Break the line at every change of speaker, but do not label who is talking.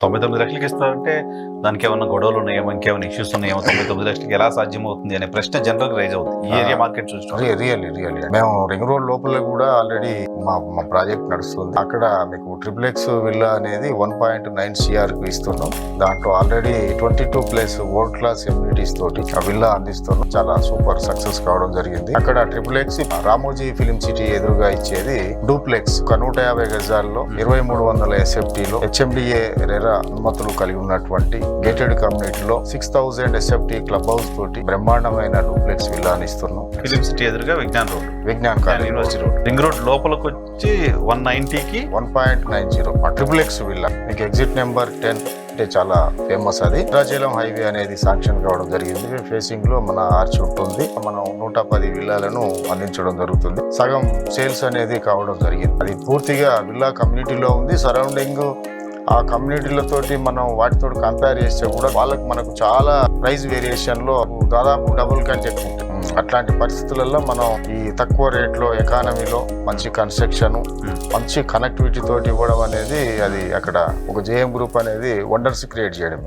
99 లక్షలకి ఇస్తారంటే దానికి ఏమన్నా గొడవలు ఉన్నాయేమో, ఇంకేమైనా ఇష్యూస్ ఉన్నాయేమో, 99 లక్షలకి ఎలా సాధ్యమవుతుంది అనే ప్రశ్న జనరల్ రైజ్ అవుతుంది ఈ ఏరియా మార్కెట్ చూసినప్పుడు.
రియల్లీ మేము రింగ్ రోడ్ లోపల కూడా ఆల్రెడీ మా ప్రాజెక్ట్ నడుస్తుంది. అక్కడ మీకు ట్రిప్లెక్స్ విల్లా అనేది 1.9 CR కు ఇస్తున్నాం. దాంట్లో ఆల్రెడీ 22+ వరల్డ్ క్లాస్ ఎమ్యూనిటీస్ తోటి ఆ విల్లా అందిస్తున్నాం. చాలా సూపర్ సక్సెస్ కావడం జరిగింది. అక్కడ ట్రిప్లెక్స్ రామోజీ ఫిలిం సిటీ ఎదురుగా ఇచ్చేది డూప్లెక్స్ 150 గజాల్లో 2300 SFT లో HMDA రెరా అనుమతులు కలిగి ఉన్నటువంటి గేటెడ్ కమ్యూనిటీలో 6000 SFT క్లబ్ హౌస్ తోటి బ్రహ్మాండమైన డూప్లెక్స్ విల్లాని ఇస్తున్నాం.
ఫిలిం సిటీ ఎదురుగా Vignan university road ring road లోపలికి వచ్చి 190కి
1.90 ట్రిప్లెక్స్ విల్లా. మీకు ఎగ్జిట్ నెంబర్ 10 అంటే చాలా ఫేమస్. అది భద్రాచలం హైవే అనేది శాంక్షన్ కావడం జరిగింది. ఫేసింగ్ లో మన ఆర్చ్ ఉంటుంది. మనం 110 విల్లాలను అందించడం జరుగుతుంది. సగం సేల్స్ అనేది కావడం జరిగింది. అది పూర్తిగా విల్లా కమ్యూనిటీలో ఉంది. సరౌండింగ్ ఆ కమ్యూనిటీలతోటి మనం వాటితో కంపేర్ చేస్తే కూడా వాళ్ళకి మనకు చాలా ప్రైస్ వేరియేషన్ లో దాదాపు డబుల్ కంటే ఎక్కువ ఉంటుంది. అట్లాంటి పరిస్థితులలో మనం ఈ తక్కువ రేట్లో ఎకానమీలో మంచి కన్స్ట్రక్షన్, మంచి కనెక్టివిటీ తోటి ఇవ్వడం అనేది అది అక్కడ ఒక JM గ్రూప్ అనేది వండర్స్ క్రియేట్ చేయడం.